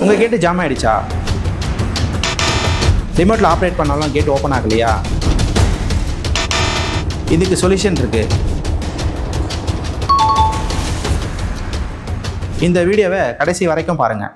உங்கள் கேட்டு ஜாம் ஆகிடுச்சா? ரிமோட்டில் ஆப்ரேட் பண்ணாலும் கேட் ஓப்பன் ஆகலையா? இதுக்கு சொல்யூஷன் இருக்குது. இந்த வீடியோவை கடைசி வரைக்கும் பாருங்கள்.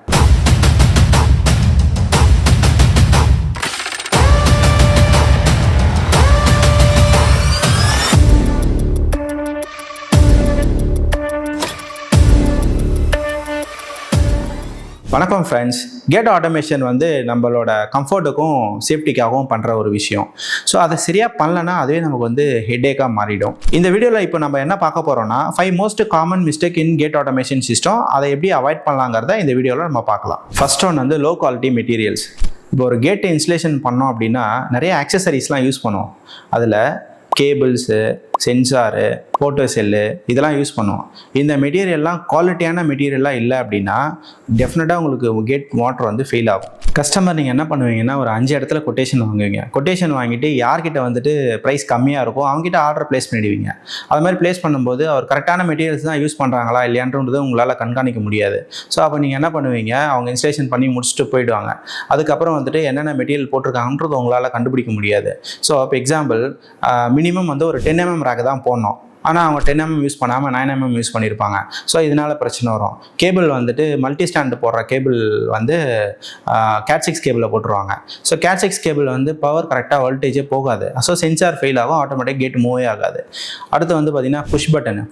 வணக்கம் ஃப்ரெண்ட்ஸ். கேட் ஆட்டோமேஷன் நம்மளோட கம்ஃபர்ட்டுக்கும் சேஃப்டிக்காகவும் பண்ணுற ஒரு விஷயம். ஸோ அதை சரியாக பண்ணலன்னா அதுவே நமக்கு ஹெட்டேக்காக மாறிடும். இந்த வீடியோவில் இப்போ நம்ம என்ன பார்க்க போகிறோம்னா 5 most common mistake in gate automation system. அதை எப்படி அவாய்ட் பண்ணலாங்கிறத இந்த வீடியோவில் நம்ம பார்க்கலாம். First one low quality materials. இப்போ ஒரு கேட் இன்ஸ்டலேஷன் பண்ணோம் அப்படின்னா நிறைய ஆக்சசரிஸ்லாம் யூஸ் பண்ணுவோம். அதில் கேபிள்ஸு, சென்சாரு, போட்டோ செல்லு இதெல்லாம் யூஸ் பண்ணுவோம். இந்த மெட்டீரியல்லாம் குவாலிட்டியான மெட்டீரியலாக இல்லை அப்படின்னா டெஃபினட்டாக உங்களுக்கு கேட் மோட்டர் ஃபெயில் ஆகும். கஸ்டமர் நீங்கள் என்ன பண்ணுவீங்கன்னா ஒரு 5 இடத்துல கொட்டேஷன் வாங்குவீங்க. கொட்டேஷன் வாங்கிட்டு யார்கிட்ட ப்ரைஸ் கம்மியாக இருக்கும் அவங்ககிட்ட ஆர்டர் ப்ளேஸ் பண்ணிடுவீங்க. அது மாதிரி ப்ளேஸ் பண்ணும்போது அவர் கரெக்டான மெட்டீரியல்ஸ் தான் யூஸ் பண்ணுறாங்களா இல்லையான்றது உங்களால் கண்காணிக்க முடியாது. ஸோ அப்போ நீங்கள் என்ன பண்ணுவீங்க, அவங்க இன்ஸ்டலேஷன் பண்ணி முடிச்சுட்டு போயிடுவாங்க. அதுக்கப்புறம் என்னென்ன மெட்டீரியல் போட்டிருக்காங்கன்றது உங்களால் கண்டுபிடிக்க முடியாது. ஸோ இப்போ எக்ஸாம்பிள் மினிமம் ஒரு 10 mm ரேக் தான் போடணும். ஆனால் அவங்க 10 mm யூஸ் பண்ணாமல் 9 mm யூஸ் பண்ணியிருப்பாங்க. ஸோ இதனால் பிரச்சனை வரும். கேபிள் மல்டி ஸ்டாண்டு போடுற கேபிள் Cat 6 கேபிளில் போட்டுருவாங்க. ஸோ Cat 6 கேபிள் பவர் கரெக்டாக வோல்டேஜே போகாது. ஸோ சென்சார் ஃபெயில் ஆகும், ஆட்டோமேட்டிக் கேட் மூவே ஆகாது. அடுத்து பார்த்தீங்கன்னா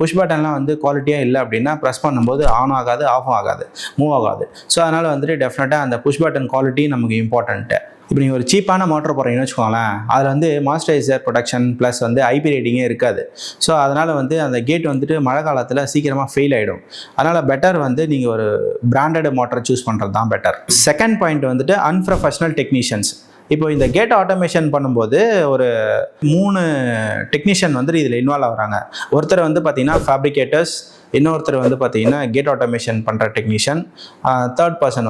புஷ் பட்டன்லாம் குவாலிட்டியாக இல்லை அப்படின்னா ப்ரெஸ் பண்ணும்போது ஆன் ஆகாது, ஆஃபும் ஆகாது, மூவ் ஆகாது. ஸோ அதனால் டெஃபினட்டாக அந்த புஷ் பட்டன் குவாலிட்டி நமக்கு இம்பார்ட்டன்ட்டு. இப்போ நீங்கள் ஒரு சீப்பான மோட்டர் போடுறீங்கன்னு வச்சுக்கோங்களேன், அதில் மாய்ஸ்சரைசர் ப்ரொடக்ஷன் ப்ளஸ் ஐபி ரேட்டிங்கே இருக்காது. ஸோ அதனால் அந்த கேட் மழை காலத்தில் சீக்கிரமாக ஃபெயில் ஆகிடும். அதனால் பெட்டர் நீங்கள் ஒரு பிராண்டட் மோட்டரை சூஸ் பண்ணுறது தான் better. Second point unprofessional technicians. இப்போ இந்த கேட் ஆட்டோமேஷன் பண்ணும்போது ஒரு 3 டெக்னீஷியன் இதில் இன்வால்வ் ஆகிறாங்க. ஒருத்தர் பார்த்தீங்கன்னா ஃபேப்ரிகேட்டர்ஸ், இன்னொருத்தர் பார்த்தீங்கன்னா கேட் ஆட்டோமேஷன் பண்ணுற technician, third person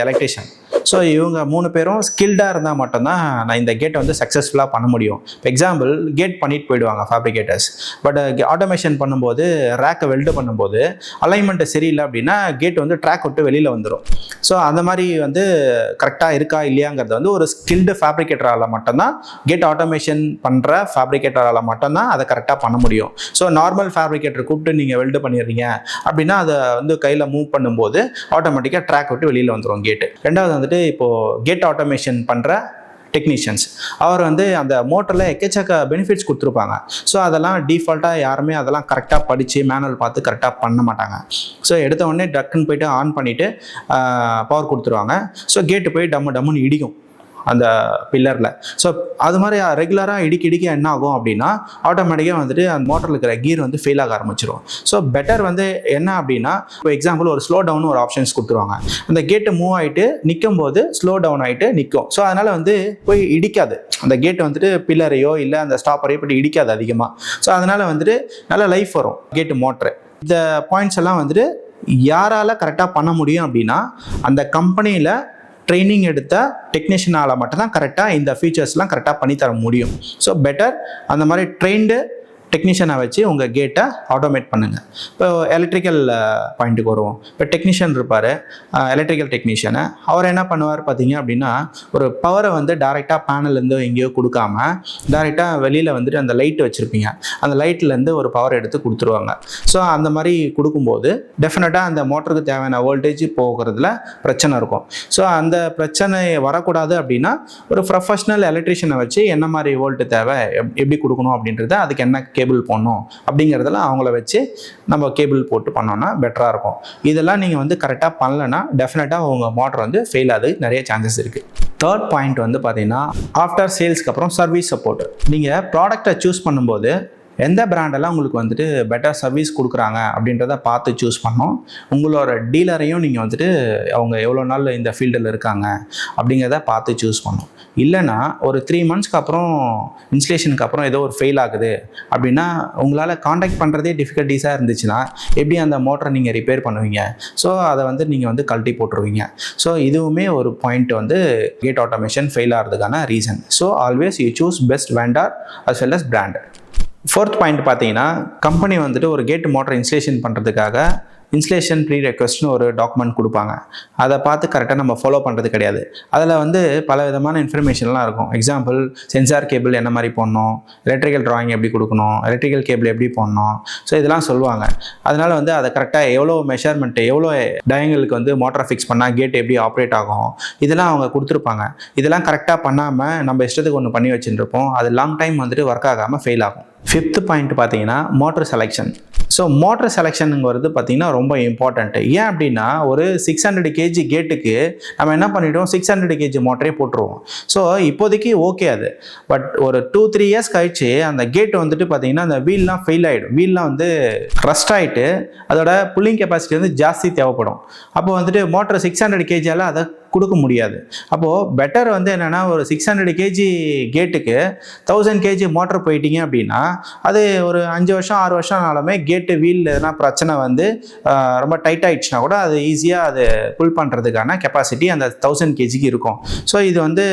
electrician. So இவங்க 3 பேரும் ஸ்கில்டாக இருந்தால் மட்டும்தான் நான் இந்த கேட்டை சக்ஸஸ்ஃபுல்லாக பண்ண முடியும். இப்போ எக்ஸாம்பிள் கேட் பண்ணிட்டு போயிடுவாங்க ஃபேப்ரிகேட்டர்ஸ். பட் ஆட்டோமேஷன் பண்ணும்போது ரேக்கை வெல்டு பண்ணும்போது அலைன்மெண்ட்டு சரியில்லை அப்படின்னா கேட் ட்ராக் விட்டு வெளியில் வந்துடும். ஸோ அந்த மாதிரி கரெக்டாக இருக்கா இல்லையாங்கிறது ஒரு ஸ்கில்டு ஃபேப்ரிகேட்டரால் மட்டும்தான், கேட் ஆட்டோமேஷன் பண்ணுற ஃபேப்ரிகேட்டரால் மட்டும்தான் அதை கரெக்டாக பண்ண முடியும். ஸோ நார்மல் ஃபேப்ரிகேட்டர் கூப்பிட்டு நீங்கள் வெல்டு பண்ணிடுறீங்க அப்படின்னா அதை கையில் மூவ் பண்ணும்போது ஆட்டோமேட்டிக்காக ட்ராக் விட்டு வெளியில் வந்துடும் கேட்டு. ரெண்டாவது இப்போ கேட் ஆட்டோமேஷன் பண்ணுற டெக்னீஷியன்ஸ், அவர் அந்த மோட்டரில் எக்கச்சக்க பெனிஃபிட்ஸ் கொடுத்துருப்பாங்க. ஸோ அதெல்லாம் டிஃபால்ட்டாக யாருமே அதெல்லாம் கரெக்டாக படித்து மேனுவல் பார்த்து கரெக்டாக பண்ண மாட்டாங்க. ஸோ எடுத்த உடனே டக்குன்னு போய்ட்டு ஆன் பண்ணிவிட்டு பவர் கொடுத்துருவாங்க. ஸோ கேட்டு போய் டம்முன்னு இடிக்கும் அந்த பில்லரில். ஸோ அது மாதிரி ரெகுலராக இடிக்க என்ன ஆகும் அப்படின்னா ஆட்டோமேட்டிக்காக அந்த மோட்டரில் இருக்கிற கீர் ஃபெயில் ஆக ஆரம்பிச்சிடும். ஸோ பெட்டர் என்ன அப்படின்னா இப்போ எக்ஸாம்பிள் ஒரு ஸ்லோ டவுன் ஒரு ஆப்ஷன்ஸ் கொடுத்துருவாங்க. அந்த கேட்டு மூவ் ஆகிட்டு நிற்கும் போது ஸ்லோ டவுன் ஆகிட்டு நிற்கும். ஸோ அதனால் போய் இடிக்காது அந்த கேட்டு பில்லரையோ இல்லை அந்த ஸ்டாப்பரையோ போய் இடிக்காது அதிகமாக. ஸோ அதனால் நல்ல லைஃப் வரும் கேட்டு மோட்ரு. இந்த பாயிண்ட்ஸ் எல்லாம் யாரால் கரெக்டாக பண்ண முடியும் அப்படின்னா அந்த கம்பெனியில் ட்ரைனிங் எடுத்த டெக்னீஷியனால் மட்டும்தான் கரெக்டாக இந்த ஃபீச்சர்ஸ்லாம் கரெக்டாக பண்ணித்தர முடியும். ஸோ பெட்டர் அந்த மாதிரி ட்ரெயின்டு டெக்னீஷியனை வச்சு உங்கள் கேட்டை ஆட்டோமேட் பண்ணுங்கள். இப்போ எலக்ட்ரிக்கல் பாயிண்ட்டுக்கு வருவோம். இப்போ டெக்னீஷியன் இருப்பார், எலக்ட்ரிக்கல் டெக்னீஷியனை. அவர் என்ன பண்ணுவார் பார்த்தீங்க அப்படின்னா ஒரு பவரை டேரெக்டாக பேனல்லேருந்து எங்கேயோ கொடுக்காம டேரெக்டாக வெளியில் அந்த லைட் வச்சுருப்பீங்க, அந்த லைட்லேருந்து ஒரு பவர் எடுத்து கொடுத்துருவாங்க. ஸோ அந்த மாதிரி கொடுக்கும்போது டெஃபினட்டாக அந்த மோட்டருக்கு தேவையான வோல்டேஜ் போகிறதுல பிரச்சனை இருக்கும். ஸோ அந்த பிரச்சனை வரக்கூடாது அப்படின்னா ஒரு ப்ரொஃபஷ்னல் எலக்ட்ரிஷியனை வச்சு என்ன மாதிரி வோல்ட்டு தேவை, எப்படி கொடுக்கணும் அப்படின்றத, அதுக்கு என்ன கேபிள் போடணும் அப்படிங்கிறதெல்லாம் அவங்கள வச்சு நம்ம கேபிள் போட்டு பண்ணோம்னா பெட்டராக இருக்கும். இதெல்லாம் நீங்கள் கரெக்டாக பண்ணலைன்னா டெஃபினட்டாக உங்கள் மோட்டர் ஃபெயில் ஆகுது நிறைய சான்சஸ் இருக்குது. தேர்ட் பாயிண்ட் பார்த்தீங்கன்னா ஆஃப்டர் சேல்ஸ்க்கு அப்புறம் சர்வீஸ் சப்போர்ட். நீங்கள் ப்ராடக்டை சூஸ் பண்ணும்போது எந்த பிராண்டெல்லாம் உங்களுக்கு பெட்டர் சர்வீஸ் கொடுக்குறாங்க அப்படின்றத பார்த்து சூஸ் பண்ணோம். உங்களோட டீலரையும் நீங்கள் அவங்க எவ்வளோ நாள் இந்த ஃபீல்டில் இருக்காங்க அப்படிங்கிறத பார்த்து சூஸ் பண்ணோம். இல்லைன்னா ஒரு 3 monthsக்கு அப்புறம் இன்ஸ்டலேஷனுக்கு அப்புறம் ஏதோ ஒரு ஃபெயில் ஆகுது அப்படின்னா உங்களால் காண்டாக்ட் பண்ணுறதே டிஃபிகல்ட்டிஸாக இருந்துச்சுன்னா எப்படி அந்த மோட்டரை நீங்கள் ரிப்பேர் பண்ணுவீங்க? ஸோ அதை நீங்கள் கழட்டி போட்டுருவீங்க. ஸோ இதுவுமே ஒரு பாயிண்ட் கேட் ஆட்டோமேஷன் ஃபெயில் ஆகிறதுக்கான reason. So always you choose best vendor as well as brand. Fourth point பார்த்தீங்கன்னா கம்பெனி ஒரு கேட் மோட்டர் இன்ஸ்டலேஷன் பண்ணுறதுக்காக இன்ஸ்டலேஷன் ப்ரீ ரெக்வஸ்ட்னு ஒரு டாக்குமெண்ட் கொடுப்பாங்க. அதை பார்த்து கரெக்டாக நம்ம ஃபாலோ பண்ணுறது கிடையாது. அதில் வந்து பல விதமான இன்ஃபர்மேஷன்லாம் இருக்கும். எக்ஸாம்பிள், சென்சார் கேபிள் என்ன மாதிரி போடணும், எலக்ட்ரிக்கல் ட்ராயிங் எப்படி கொடுக்கணும், எலக்ட்ரிக்கல் கேபிள் எப்படி போடணும், ஸோ இதெல்லாம் சொல்லுவாங்க. அதனால் வந்து அதை கரெக்டாக எவ்வளோ மெஷர்மெண்ட்டு, எவ்வளோ டயங்களுக்கு வந்து மோட்டரை ஃபிக்ஸ் பண்ணால் கேட் எப்படி ஆப்ரேட் ஆகும், இதெல்லாம் அவங்க கொடுத்துருப்பாங்க. இதெல்லாம் கரெக்டாக பண்ணாமல் நம்ம இஷ்டத்துக்கு ஒன்று பண்ணி வச்சுருப்போம். அது லாங் டைம் வந்துட்டு ஒர்க் ஆகாமல் ஃபெயில் ஆகும். 5th பாயிண்ட் பார்த்தீங்கன்னா மோட்டர் செலெக்ஷன். ஸோ மோட்டர் செலெக்ஷனுங்கிறது பார்த்தீங்கன்னா ரொம்ப இம்பார்ட்டண்ட்டு. ஏன் அப்படின்னா, ஒரு 600 kg கேட்டுக்கு நம்ம என்ன பண்ணிவிட்டோம், 600 kg மோட்டரே போட்டுருவோம். ஸோ இப்போதைக்கு ஓகே அது. பட் ஒரு 2-3 years கழிச்சு அந்த கேட் வந்துட்டு பார்த்தீங்கன்னா அந்த வீல்லாம் ஃபெயில் ஆகிடும். வீல்லாம் வந்து ரஸ்ட் ஆகிட்டு அதோட புல்லிங் கெப்பாசிட்டி வந்து ஜாஸ்தி தேவைப்படும். அப்போ வந்துட்டு மோட்டர் 600 kgயால் அதை கொடுக்க முடியாது. அப்போது பெட்டர் வந்து என்னென்னா, ஒரு 600 kg கேட்டுக்கு 1000 kg மோட்டர் போயிட்டீங்க அப்படின்னா, அது ஒரு 5 வருஷம் 6 வருஷம் ஆனாலுமே கேட்டு வீல் எதனா பிரச்சனை வந்து ரொம்ப டைட் ஆகிடுச்சுன்னா கூட அது ஈஸியாக அது புல் பண்ணுறதுக்கான கெப்பாசிட்டி அந்த 1000 kgக்கு இருக்கும். ஸோ இது வந்து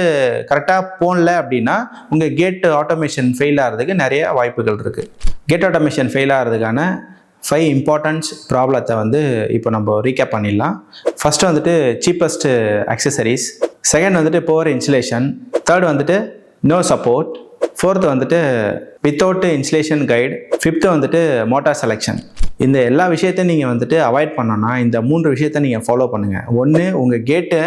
கரெக்டாக போடல அப்படின்னா உங்கள் கேட் ஆட்டோமேஷன் ஃபெயில் ஆகிறதுக்கு நிறைய வாய்ப்புகள் இருக்குது. கேட் ஆட்டோமேஷன் ஃபெயில் ஆகிறதுக்கான 5 இம்பார்ட்டன்ஸ் ப்ராப்ளத்தை வந்து இப்போ நம்ம ரீகேப் பண்ணிடலாம். ஃபஸ்ட்டு வந்துட்டு சீப்பஸ்ட் அக்சசரிஸ், செகண்ட் வந்துட்டு புவர் இன்சுலேஷன், தேர்ட் வந்துட்டு நோ சப்போர்ட், ஃபோர்த்து வந்துட்டு வித்தவுட் இன்சுலேஷன் கைடு, ஃபிஃப்த்து வந்துட்டு மோட்டார் செலெக்ஷன். இந்த எல்லா விஷயத்தையும் நீங்கள் வந்துட்டு அவாய்ட் பண்ணோன்னா இந்த 3 விஷயத்தை நீங்கள் ஃபாலோ பண்ணுங்கள். ஒன்று, உங்கள் கேட்டை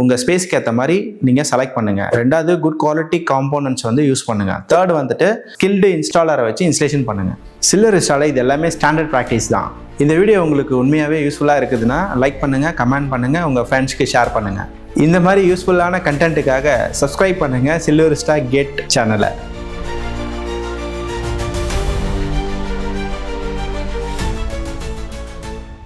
உங்கள் ஸ்பேஸ்க்கு ஏற்ற மாதிரி நீங்கள் செலக்ட் பண்ணுங்கள். ரெண்டாவது, குட் குவாலிட்டி காம்போனன்ட்ஸ் வந்து யூஸ் பண்ணுங்கள். தேர்ட் வந்துட்டு ஸ்கில்டு இன்ஸ்டாலரை வச்சு இன்ஸ்டலேஷன் பண்ணுங்கள். SilverVista இது எல்லாமே ஸ்டாண்டர்ட் ப்ராக்டிஸ் தான். இந்த வீடியோ உங்களுக்கு உண்மையாகவே யூஸ்ஃபுல்லாக இருக்குதுன்னா லைக் பண்ணுங்கள், கமெண்ட் பண்ணுங்கள், உங்கள் ஃப்ரெண்ட்ஸ்க்கு ஷேர் பண்ணுங்கள். இந்த மாதிரி யூஸ்ஃபுல்லான கண்டென்ட்டுக்காக சப்ஸ்கிரைப் பண்ணுங்கள் SilverVista கேட் சேனலை.